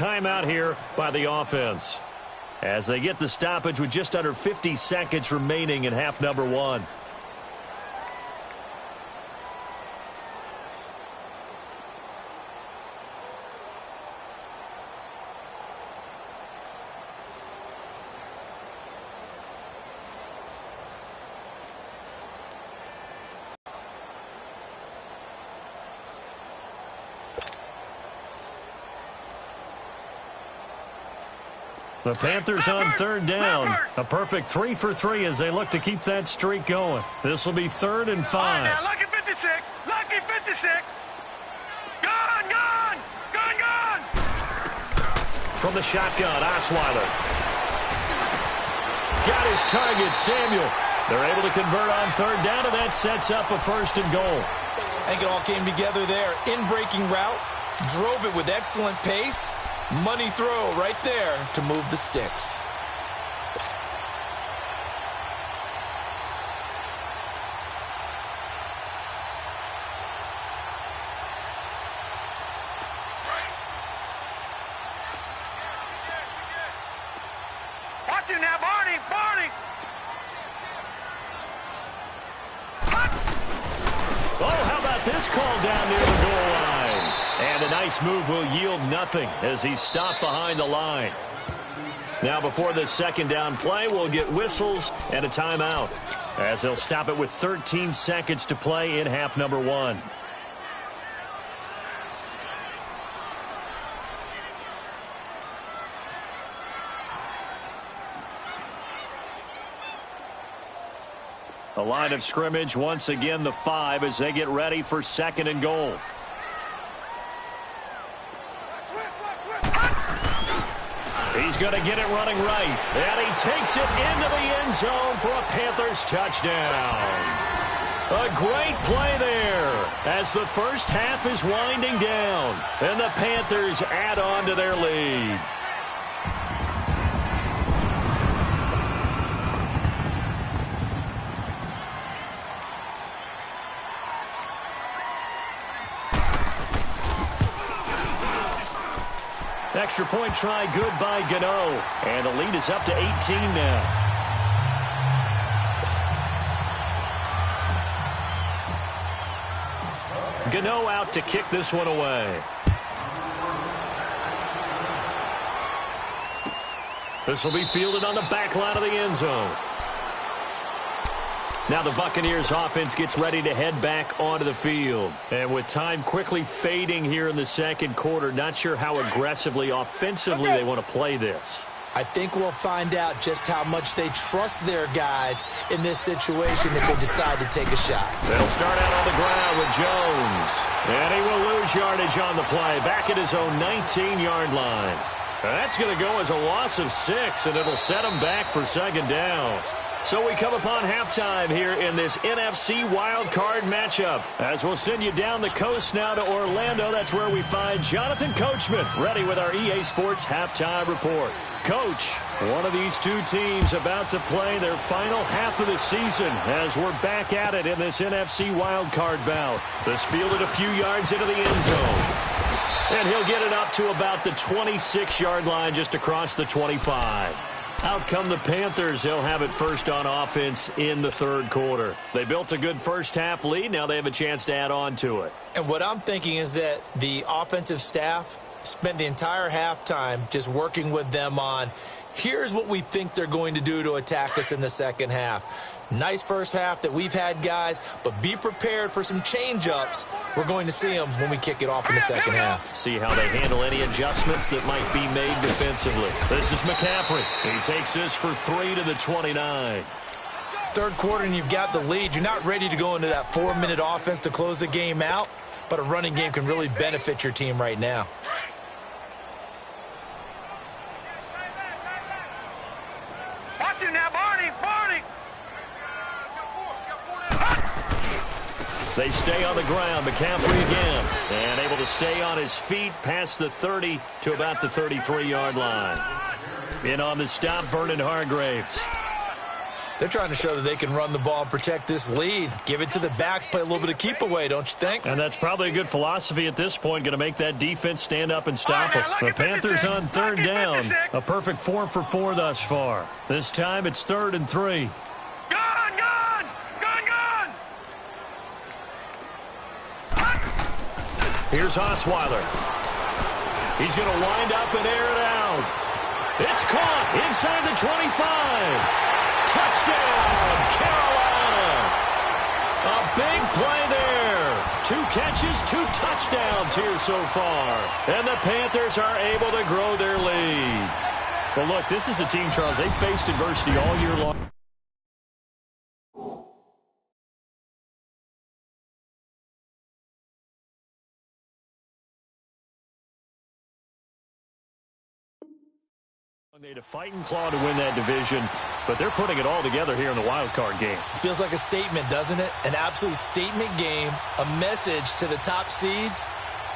timeout here by the offense, as they get the stoppage with just under 50 seconds remaining in half number one. The Panthers on third down. A perfect 3 for 3 as they look to keep that streak going. This will be 3rd and 5. All right, now, lucky 56. Lucky 56. Gone, gone. Gone, gone. From the shotgun, Osweiler. Got his target, Samuel. They're able to convert on third down, and that sets up a 1st and goal. I think it all came together there. In-breaking route. Drove it with excellent pace. Money throw right there to move the sticks. Watch him now, Barney. Barney. Oh, how about this call down near the goal line? And a nice move will yield nothing as he's stopped behind the line. Now before this 2nd down play, we'll get whistles and a timeout, as they'll stop it with 13 seconds to play in half number one. The line of scrimmage, once again the 5 as they get ready for 2nd and goal. He's going to get it running right. And he takes it into the end zone for a Panthers touchdown. A great play there as the first half is winding down. And the Panthers add on to their lead. Extra point try good by Gano. And the lead is up to 18 now. Gano out to kick this one away. This will be fielded on the back line of the end zone. Now the Buccaneers offense gets ready to head back onto the field. And with time quickly fading here in the 2nd quarter, not sure how aggressively, offensively they want to play this. I think we'll find out just how much they trust their guys in this situation if they decide to take a shot. They'll start out on the ground with Jones. And he will lose yardage on the play, back at his own 19-yard line. That's going to go as a loss of 6, and it'll set him back for 2nd down. So we come upon halftime here in this NFC wildcard matchup. As we'll send you down the coast now to Orlando, that's where we find Jonathan Coachman ready with our EA Sports halftime report. Coach, one of these two teams about to play their final half of the season as we're back at it in this NFC wildcard bout. This fielded a few yards into the end zone. And he'll get it up to about the 26-yard line just across the 25. Out come the Panthers. They'll have it first on offense in the 3rd quarter. They built a good first half lead. Now they have a chance to add on to it. And what I'm thinking is that the offensive staff spent the entire halftime just working with them on, here's what we think they're going to do to attack us in the 2nd half. Nice first half that we've had, guys, but be prepared for some change-ups. We're going to see them when we kick it off in the 2nd half. See how they handle any adjustments that might be made defensively. This is McCaffrey. He takes this for 3 to the 29. 3rd quarter and you've got the lead. You're not ready to go into that 4-minute offense to close the game out, but a running game can really benefit your team right now. Watch him now, Barney. Barney. They stay on the ground. McCaffrey again. And able to stay on his feet past the 30 to about the 33-yard line. In on the stop, Vernon Hargreaves. They're trying to show that they can run the ball and protect this lead. Give it to the backs, play a little bit of keep away, don't you think? And that's probably a good philosophy at this point, going to make that defense stand up and stop them. The Panthers on third down. A perfect 4 for 4 thus far. This time it's 3rd and 3. Gone, gone! Gone, gone! Here's Osweiler. He's going to wind up and air it out. It's caught inside the 25. Touchdown, Carolina. A big play there. 2 catches, 2 touchdowns here so far. And the Panthers are able to grow their lead. Well, look, this is a team, Charles, they faced adversity all year long. They had a fight and claw to win that division, but they're putting it all together here in the wild card game. Feels like a statement, doesn't it? An absolute statement game, a message to the top seeds.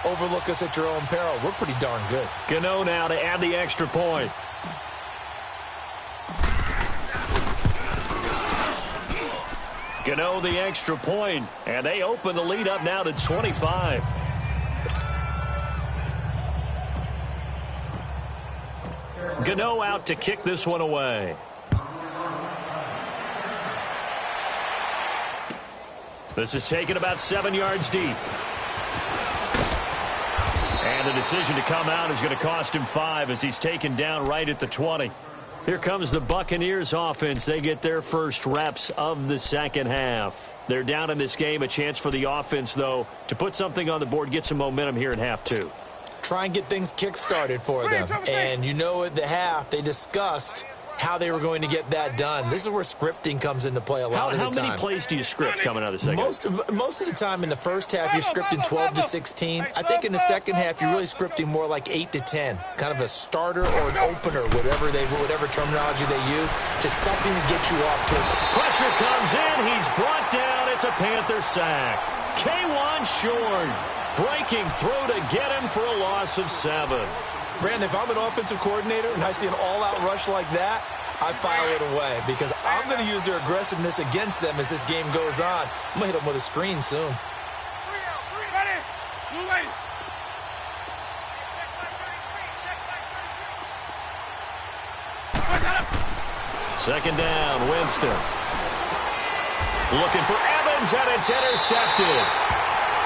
Overlook us at your own peril. We're pretty darn good. Gano now to add the extra point. Gano the extra point, and they open the lead up now to 25. Gano out to kick this one away. This is taken about 7 yards deep. And the decision to come out is going to cost him 5 as he's taken down right at the 20. Here comes the Buccaneers offense. They get their first reps of the second half. They're down in this game. A chance for the offense, though, to put something on the board, get some momentum here in half 2. Try and get things kick-started for them. And you know at the half, they discussed how they were going to get that done. This is where scripting comes into play a lot of the time. How many plays do you script coming out of the second? Most of the time in the first half, you're scripting 12 to 16. I think in the second half, you're really scripting more like 8 to 10. Kind of a starter or an opener, whatever terminology they use, just something to get you off to it. Pressure comes in. He's brought down. It's a Panther sack. K1 Short breaking through to get him for a loss of 7. Brandon, if I'm an offensive coordinator and I see an all-out rush like that, I file it away because I'm going to use their aggressiveness against them as this game goes on. I'm going to hit them with a screen soon. Ready? Move away. Second down, Winston. Looking for Evans, and it's intercepted.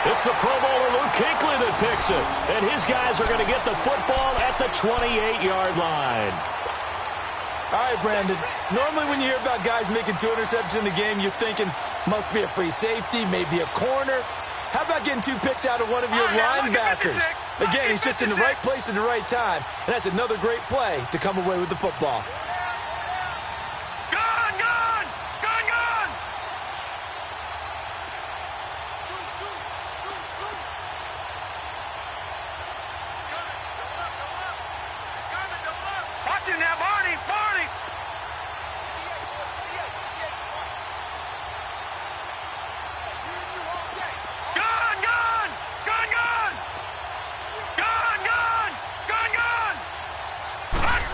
It's the Pro Bowler Luke Kuechly that picks it. And his guys are going to get the football at the 28-yard line. All right, Brandon. Normally when you hear about guys making 2 interceptions in the game, you're thinking must be a free safety, maybe a corner. How about getting 2 picks out of one of your linebackers? Again, he's just in the right place at the right time. And that's another great play to come away with the football.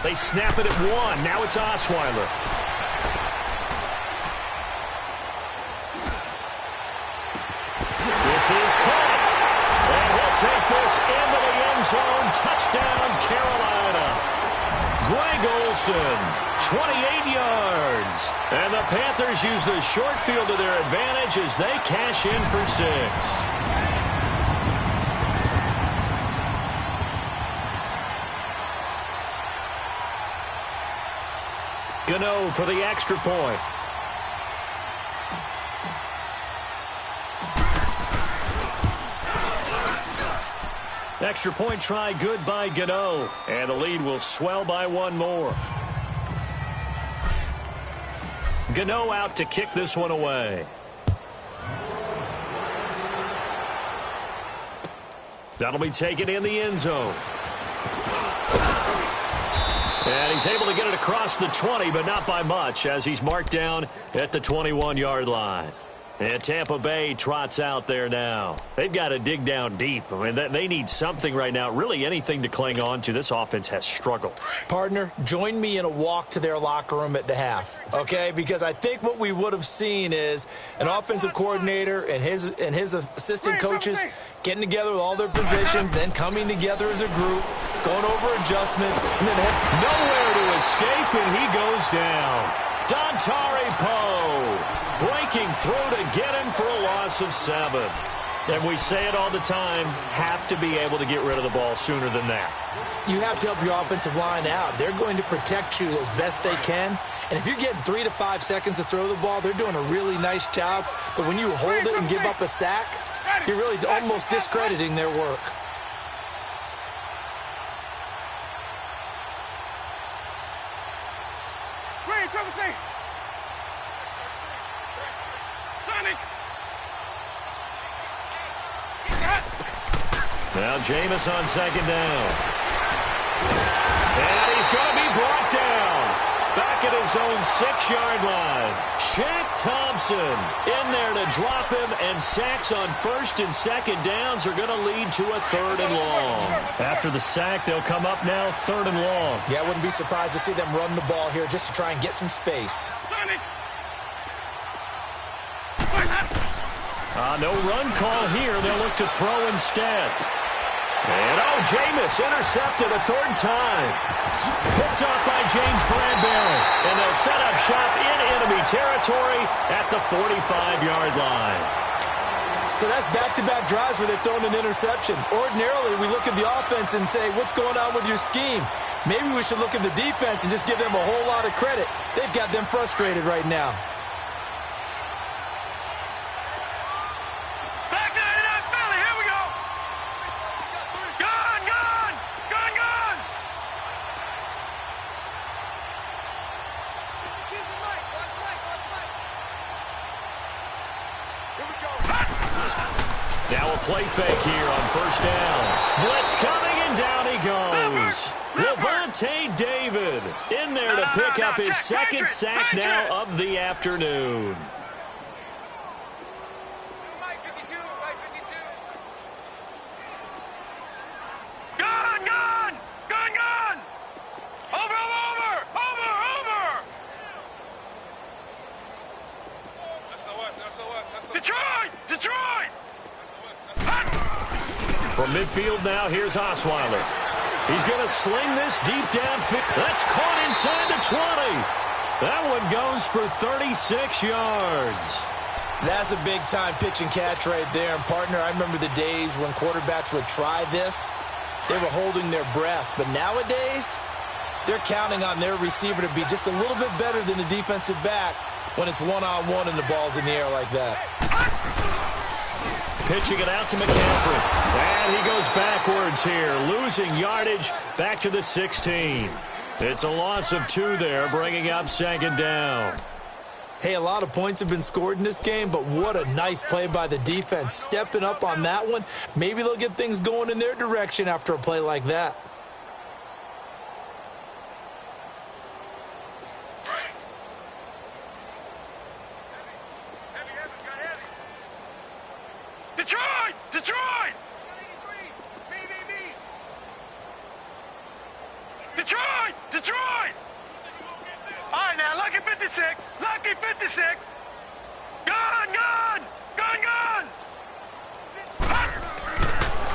They snap it at 1. Now it's Osweiler. This is caught. And he'll take this into the end zone. Touchdown, Carolina. Greg Olsen, 28 yards. And the Panthers use the short field to their advantage as they cash in for 6. Gano for the extra point. Extra point try good by Gano. And the lead will swell by 1 more. Gano out to kick this one away. That'll be taken in the end zone. And he's able to get it across the 20, but not by much, as he's marked down at the 21-yard line. And Tampa Bay trots out there now. They've got to dig down deep. I mean, they need something right now, really anything to cling on to. This offense has struggled. Partner, join me in a walk to their locker room at the half, okay? Because I think what we would have seen is an offensive coordinator and his assistant coaches getting together with all their positions, then coming together as a group, going over adjustments, and then nowhere to escape, and he goes down. Dontari Poe breaking through to get him for a loss of 7. And we say it all the time, have to be able to get rid of the ball sooner than that. You have to help your offensive line out. They're going to protect you as best they can. And if you're getting 3 to 5 seconds to throw the ball, they're doing a really nice job. But when you hold it and give up a sack, you're really almost discrediting their work. Now Jameis on second down. And he's going to be brought down. Back at his own 6-yard line. Shaq Thompson in there to drop him, and sacks on 1st and 2nd downs are going to lead to a 3rd and long. After the sack, they'll come up now 3rd and long. Yeah, I wouldn't be surprised to see them run the ball here just to try and get some space. No run call here. They'll look to throw instead. And, Jameis intercepted a 3rd time. Picked off by James Bradbury. And they'll set up shop in enemy territory at the 45-yard line. So that's back-to-back drives where they've thrown an interception. Ordinarily, we look at the offense and say, what's going on with your scheme? Maybe we should look at the defense and just give them a whole lot of credit. They've got them frustrated right now. Play fake here on 1st down. Blitz coming, and down he goes. Levante David in there to pick up his 2nd sack now of the afternoon. From midfield now, here's Osweiler. He's going to sling this deep downfield. That's caught inside the 20. That one goes for 36 yards. That's a big-time pitch and catch right there. And, partner, I remember the days when quarterbacks would try this. They were holding their breath. But nowadays, they're counting on their receiver to be just a little bit better than the defensive back when it's one-on-one and the ball's in the air like that. Pitching it out to McCaffrey. And he goes backwards here, losing yardage back to the 16. It's a loss of 2 there, bringing up 2nd down. Hey, a lot of points have been scored in this game, but what a nice play by the defense. Stepping up on that one. Maybe they'll get things going in their direction after a play like that. Detroit! All right, now, lucky 56. Lucky 56. Gone!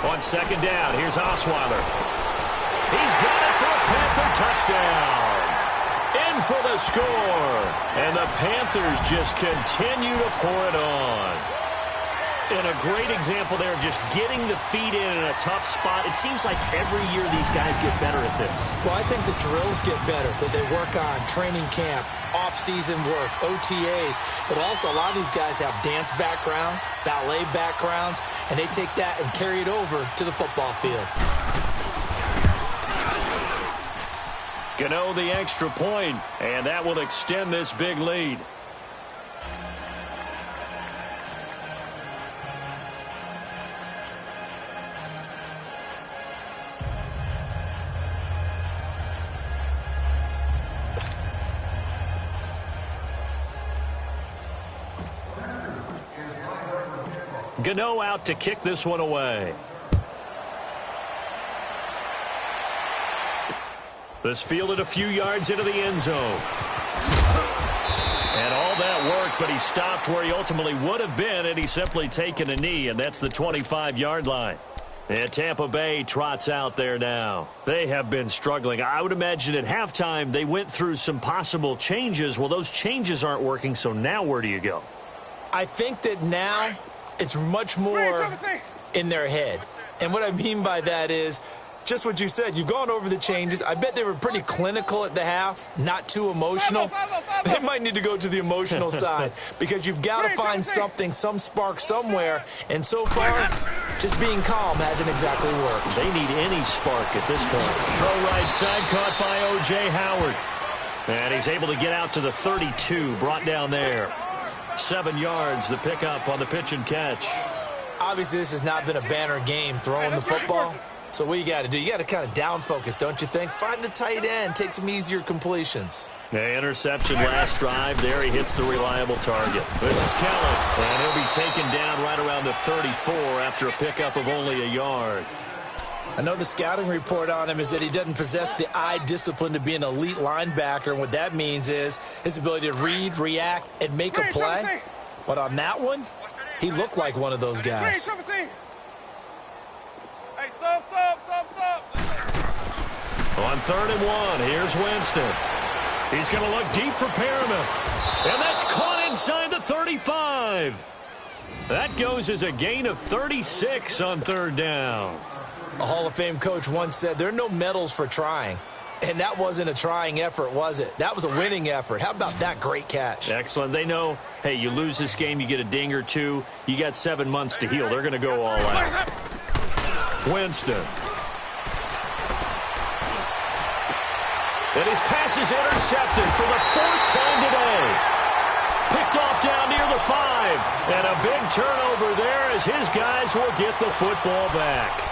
On 2nd down, here's Osweiler. He's got it for a Panther touchdown. In for the score. And the Panthers just continue to pour it on. And a great example there of just getting the feet in a tough spot. It seems like every year these guys get better at this. Well, I think the drills get better, that they work on training camp, off-season work, OTAs. But also a lot of these guys have dance backgrounds, ballet backgrounds, and they take that and carry it over to the football field. Gano the extra point, and that will extend this big lead. Gano out to kick this one away. This fielded a few yards into the end zone. And all that work, but he stopped where he ultimately would have been, and he's simply taken a knee, and that's the 25-yard line. And Tampa Bay trots out there now. They have been struggling. I would imagine at halftime they went through some possible changes. Well, those changes aren't working, so now where do you go? I think that now it's much more in their head. And what I mean by that is just what you said. You've gone over the changes. I bet they were pretty clinical at the half, not too emotional. They might need to go to the emotional side because you've got to find something, some spark somewhere. And so far, just being calm hasn't exactly worked. They need any spark at this point. Throw right side, caught by O.J. Howard. And he's able to get out to the 32, brought down there. 7 yards, the pickup on the pitch and catch. Obviously, this has not been a banner game throwing the football. So what you got to do, you got to kind of down focus, don't you think? Find the tight end, take some easier completions. Yeah, interception last drive. There he hits the reliable target. This is Kelly, and he'll be taken down right around the 34 after a pickup of only a yard. I know the scouting report on him is that he doesn't possess the eye discipline to be an elite linebacker, and what that means is his ability to read, react, and make a play. But on that one, he looked like one of those guys. On 3rd and 1, here's Winston. He's going to look deep for Perriman. And that's caught inside the 35. That goes as a gain of 36 on 3rd down. A Hall of Fame coach once said there are no medals for trying. And that wasn't a trying effort, was it? That was a winning effort. How about that great catch? Excellent. They know, hey, you lose this game, you get a ding or two. You got 7 months to heal. They're going to go all out. Winston. And his pass is intercepted for the 4th time today. Picked off down near the 5. And a big turnover there as his guys will get the football back.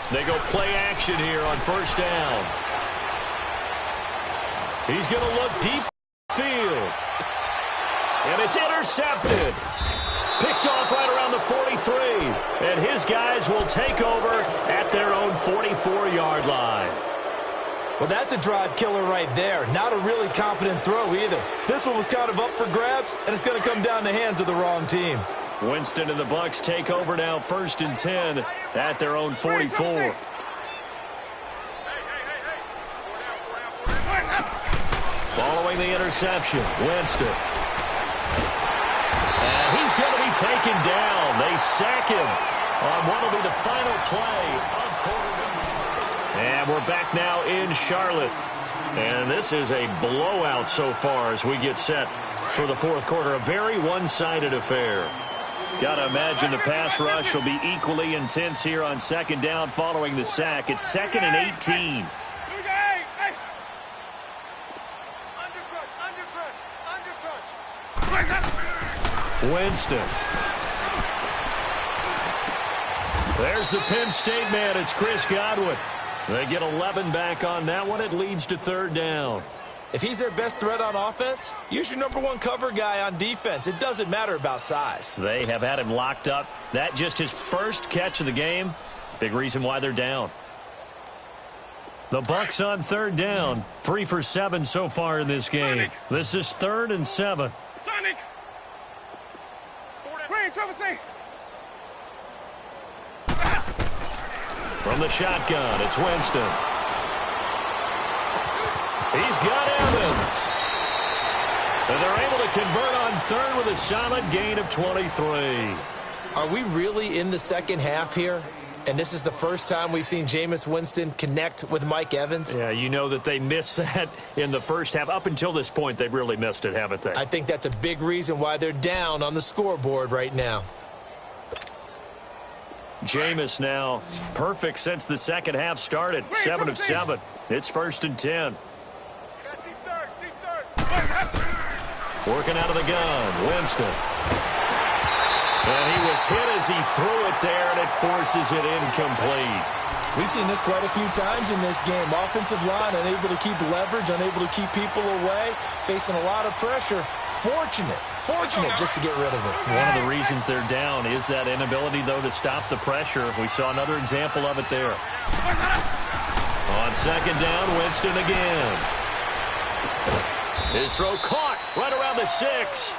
They go play action here on 1st down. He's going to look deep field. And it's intercepted. Picked off right around the 43. And his guys will take over at their own 44-yard line. Well, that's a drive killer right there. Not a really confident throw either. This one was kind of up for grabs, and it's going to come down the hands of the wrong team. Winston and the Bucs take over now 1st and 10 at their own 44. Following the interception, Winston. And he's going to be taken down. They sack him on what will be the final play of quarter. And we're back now in Charlotte. And this is a blowout so far as we get set for the 4th quarter. A very one-sided affair. Got to imagine the pass rush will be equally intense here on 2nd down following the sack. It's 2nd and 18. Winston. There's the Penn State man. It's Chris Godwin. They get 11 back on that one. It leads to 3rd down. If he's their best threat on offense, use your #1 cover guy on defense. It doesn't matter about size. They have had him locked up. That just his first catch of the game. Big reason why they're down. The Bucs on 3rd down. 3 for 7 so far in this game. This is 3rd and 7. From the shotgun, it's Winston. He's got Evans. And they're able to convert on 3rd with a solid gain of 23. Are we really in the 2nd half here? And this is the first time we've seen Jameis Winston connect with Mike Evans? Yeah, you know that they missed that in the first half. Up until this point, they've really missed it, haven't they? I think that's a big reason why they're down on the scoreboard right now. Jameis now perfect since the second half started. 7 of 7. It's 1st and 10. Working out of the gun, Winston. And he was hit as he threw it there, and it forces it incomplete. We've seen this quite a few times in this game. Offensive line unable to keep leverage, unable to keep people away, facing a lot of pressure. Fortunate just to get rid of it. One of the reasons they're down is that inability, though, to stop the pressure. We saw another example of it there. On second down, Winston again. His throw caught right around the 6.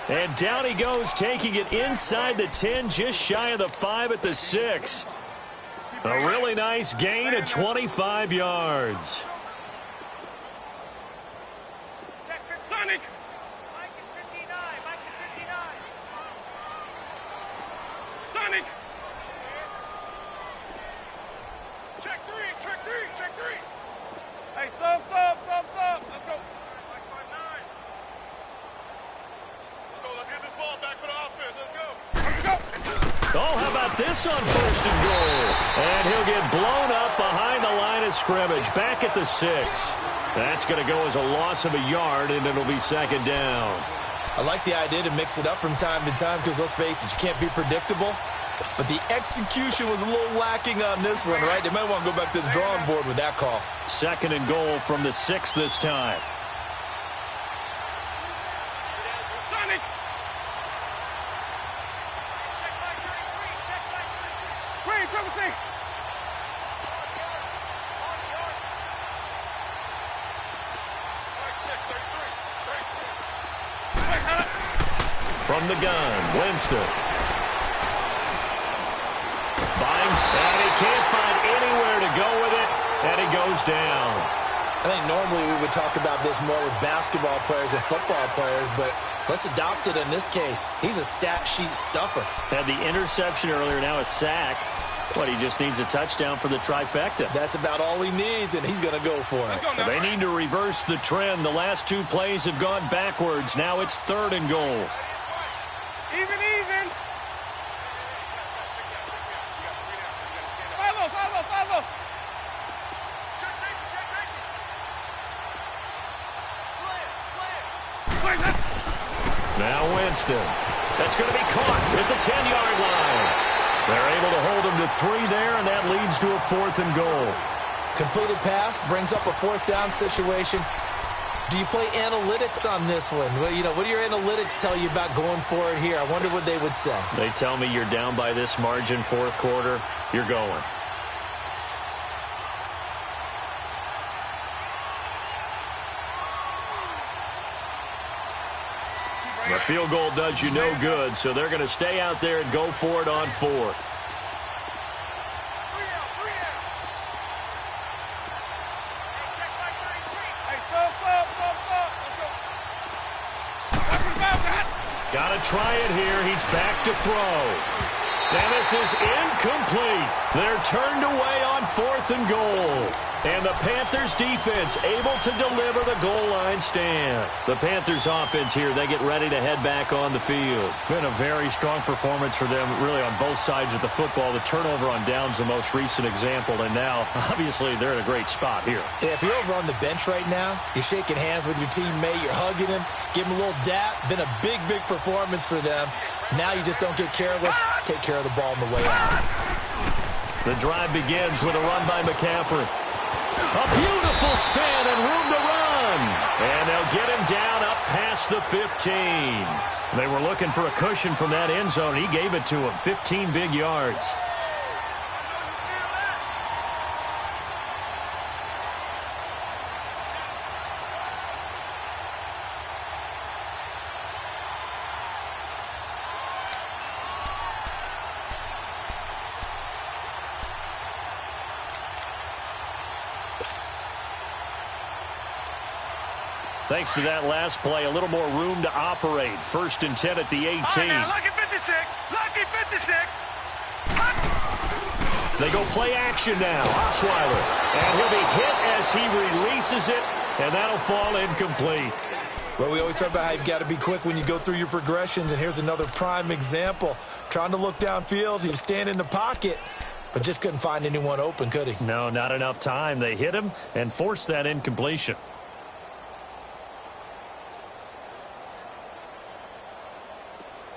And down he goes, taking it inside the 10, just shy of the 5 at the 6. A really nice gain of 25 yards. Check for Sonic. Mike is 59. Mike is 59. Sonic. Check 3. Check 3. Check 3. Hey, sub. Let's go. Mike 59. Let's go. Let's get this ball back for the offense. Let's go. Let's go. Oh, how about this on 1st and goal? And he'll get blown up behind the line of scrimmage, back at the 6. That's going to go as a loss of a yard, and it'll be 2nd down. I like the idea to mix it up from time to time because, let's face it, you can't be predictable. But the execution was a little lacking on this one, right? They might want to go back to the drawing board with that call. 2nd and goal from the 6 this time. Sonic. Green, triple C. From the gun, Winston. Binds, and he can't find anywhere to go with it, and he goes down. I think normally we would talk about this more with basketball players and football players, but let's adopt it in this case. He's a stat sheet stuffer. Had the interception earlier, now a sack. But he just needs a touchdown for the trifecta. That's about all he needs, and he's going to go for it. They need to reverse the trend. The last 2 plays have gone backwards. Now it's 3rd and goal. Even. Follow. Now Winston. That's going to be caught at the 10-yard line. They're able to hold him to 3 there, and that leads to a 4th and goal. Completed pass brings up a 4th down situation. Do you play analytics on this one? Well, what do your analytics tell you about going for it here? I wonder what they would say. They tell me you're down by this margin, 4th quarter, you're going. The field goal does you no good, so they're going to stay out there and go for it on 4th. Got to try it here. He's back to throw. And this is incomplete. They're turned away on 4th and goal. And the Panthers defense able to deliver the goal line stand. The Panthers offense here, they get ready to head back on the field. Been a very strong performance for them really on both sides of the football. The turnover on downs the most recent example. And now, obviously, they're in a great spot here. Yeah, if you're over on the bench right now, you're shaking hands with your teammate, you're hugging him, give him a little dap. Been a big performance for them. Now you just don't get careless. Take care of the ball on the way out. The drive begins with a run by McCaffrey. A beautiful spin and room to run. And they'll get him down up past the 15. They were looking for a cushion from that end zone. He gave it to him. 15 big yards. Thanks to that last play, a little more room to operate. 1st and 10 at the 18. Now, lucky 56. Lucky 56. They go play action now. Osweiler. And he'll be hit as he releases it, and that'll fall incomplete. Well, we always talk about how you've got to be quick when you go through your progressions, and here's another prime example. Trying to look downfield, he was standing in the pocket, but just couldn't find anyone open, could he? No, not enough time. They hit him and forced that incompletion.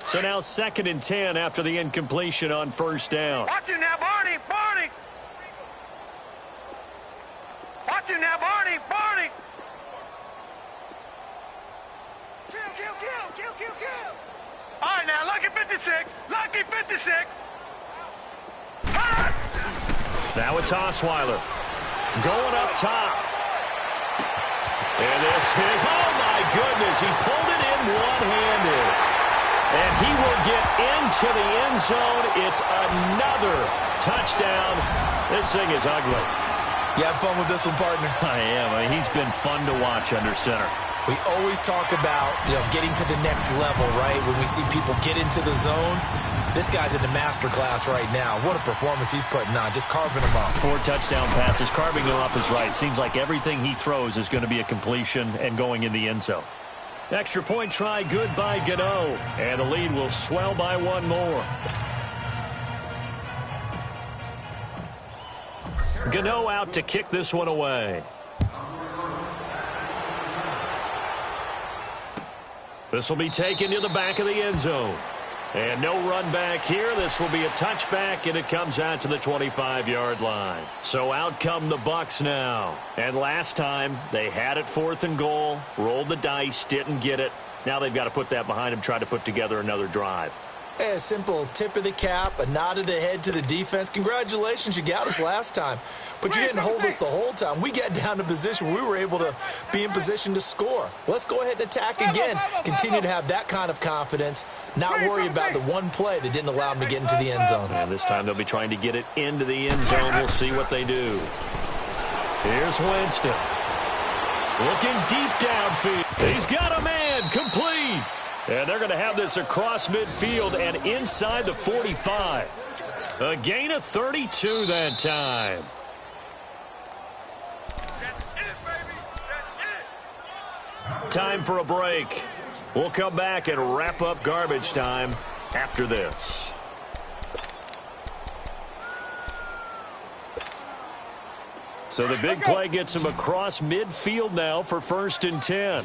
So now 2nd and 10 after the incompletion on first down. Watch you now, Barney! Barney! Watch you now, Barney! Barney! Kill! All right, now, lucky 56. Lucky 56. Now it's Osweiler going up top. And this is, oh my goodness, he pulled it in one-handed. And he will get into the end zone. It's another touchdown. This thing is ugly. You have fun with this one, partner? I am. I mean, he's been fun to watch under center. We always talk about, getting to the next level, right? When we see people get into the zone, this guy's in the master class right now. What a performance he's putting on, just carving them up. 4 touchdown passes, carving them up is right. Seems like everything he throws is going to be a completion and going in the end zone. Extra point try good by Gano, and the lead will swell by one more. Gano out to kick this one away. This will be taken to the back of the end zone. And no run back here. This will be a touchback, and it comes out to the 25-yard line. So out come the Bucs now. And last time, they had it 4th and goal, rolled the dice, didn't get it. Now they've got to put that behind them, try to put together another drive. Hey, a simple tip of the cap, a nod of the head to the defense. Congratulations, you got us last time. But you didn't hold us the whole time. We got down to position where we were able to be in position to score. Let's go ahead and attack again. Continue to have that kind of confidence, not worry about the one play that didn't allow them to get into the end zone. And this time they'll be trying to get it into the end zone. We'll see what they do. Here's Winston. Looking deep downfield. He's got a man, complete. And they're going to have this across midfield and inside the 45. A gain of 32 that time. Time for a break. We'll come back and wrap up garbage time after this. So the big play gets him across midfield now for 1st and 10.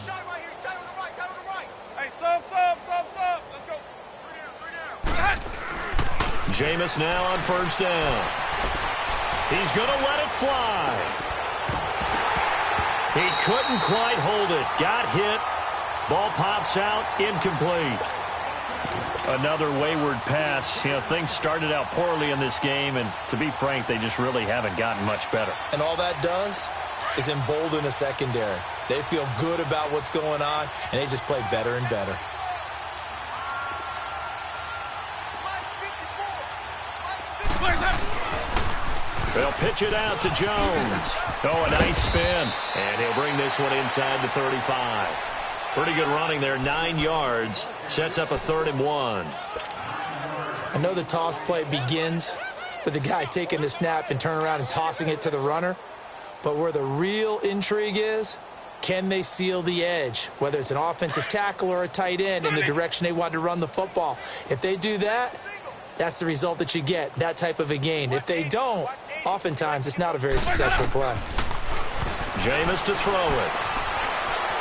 Jameis now on 1st down. He's going to let it fly. He couldn't quite hold it. Got hit. Ball pops out. Incomplete. Another wayward pass. Things started out poorly in this game, and to be frank, they just really haven't gotten much better. And all that does is embolden a secondary. They feel good about what's going on, and they just play better and better. They'll pitch it out to Jones. Oh, a nice spin. And he'll bring this one inside the 35. Pretty good running there, 9 yards. Sets up a 3rd and 1. I know the toss play begins with the guy taking the snap and turning around and tossing it to the runner. But where the real intrigue is, can they seal the edge, whether it's an offensive tackle or a tight end, in the direction they want to run the football? If they do that, that's the result that you get, that type of a gain. If they don't, oftentimes it's not a very successful play. Jameis to throw it.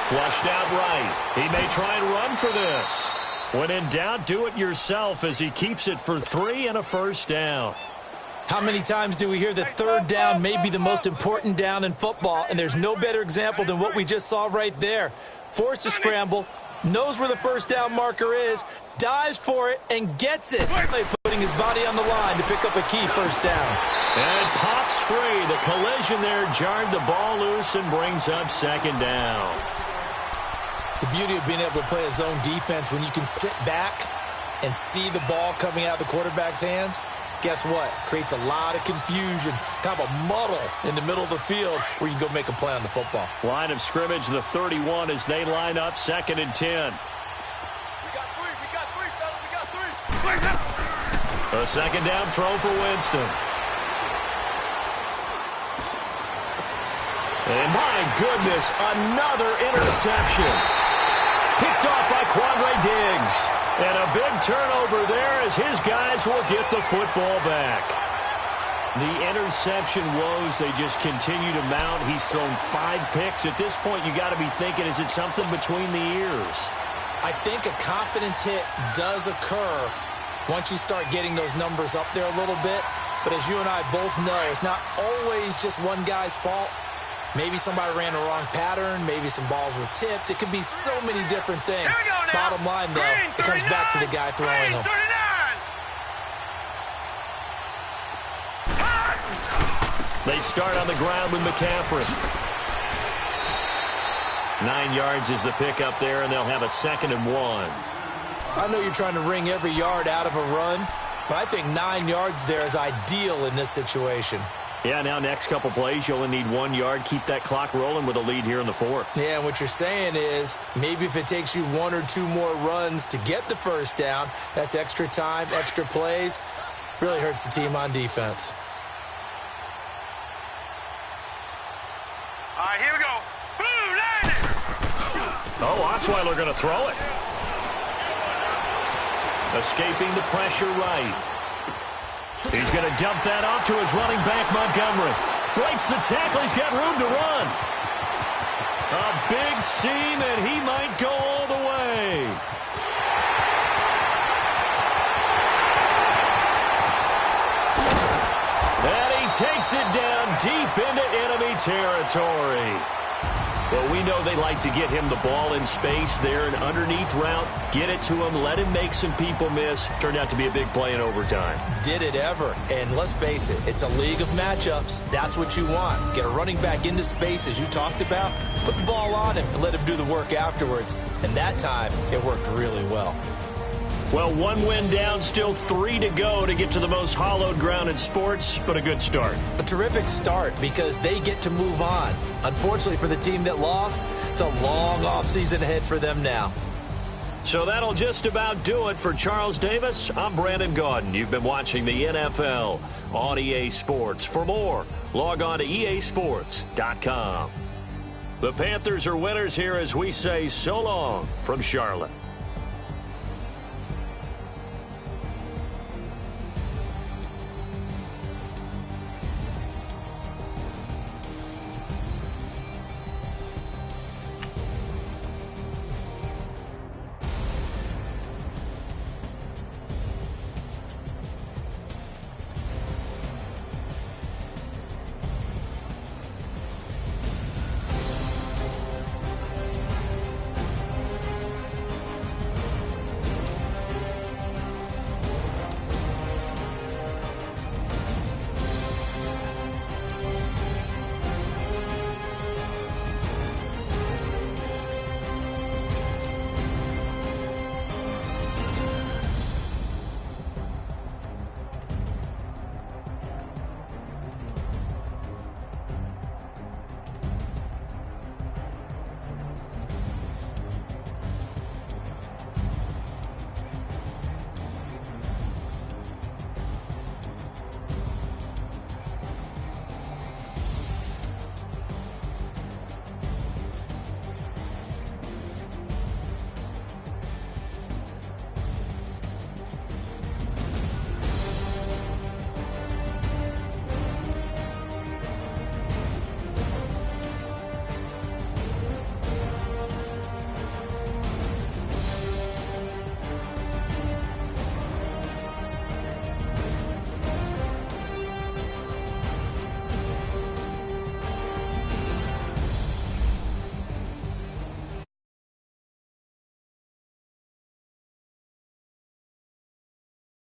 Flushed out right. He may try and run for this. When in doubt, do it yourself as he keeps it for 3 and a 1st down. How many times do we hear that 3rd down may be the most important down in football, and there's no better example than what we just saw right there. Forced to scramble, knows where the 1st down marker is, dives for it, and gets it. Putting his body on the line to pick up a key 1st down. And it pops free. The collision there jarred the ball loose and brings up 2nd down. The beauty of being able to play a zone defense when you can sit back and see the ball coming out of the quarterback's hands, guess what? Creates a lot of confusion, kind of a muddle in the middle of the field where you can go make a play on the football. Line of scrimmage, the 31 as they line up 2nd and 10. A 2nd down throw for Winston. And my goodness, another interception. Picked off by Quandre Diggs. And a big turnover there as his guys will get the football back. The interception woes, they just continue to mount. He's thrown 5 picks. At this point, you got to be thinking, is it something between the ears? I think a confidence hit does occur once you start getting those numbers up there a little bit. But as you and I both know, it's not always just one guy's fault. Maybe somebody ran the wrong pattern. Maybe some balls were tipped. It could be so many different things. Bottom line, though, it comes back to the guy throwing them. They start on the ground with McCaffrey. 9 yards is the pickup there, and they'll have a 2nd and 1. I know you're trying to wring every yard out of a run, but I think 9 yards there is ideal in this situation. Yeah, now next couple plays, you only need 1 yard. Keep that clock rolling with a lead here in the 4th. Yeah, and what you're saying is maybe if it takes you 1 or 2 more runs to get the first down, that's extra time, extra plays. Really hurts the team on defense. All right, here we go. Boom, land it. Oh, Osweiler going to throw it. Escaping the pressure right. He's going to dump that off to his running back, Montgomery. Breaks the tackle. He's got room to run. A big seam, and he might go all the way. And he takes it down deep into enemy territory. Well, we know they like to get him the ball in space there, an underneath route. Get it to him, let him make some people miss. Turned out to be a big play in overtime. Did it ever. And let's face it, it's a league of matchups. That's what you want. Get a running back into space, as you talked about. Put the ball on him and let him do the work afterwards. And that time, it worked really well. Well, 1 win down, still 3 to go to get to the most hallowed ground in sports, but a good start. A terrific start because they get to move on. Unfortunately for the team that lost, it's a long offseason ahead for them now. So that'll just about do it for Charles Davis. I'm Brandon Gaudin. You've been watching the NFL on EA Sports. For more, log on to easports.com. The Panthers are winners here as we say so long from Charlotte.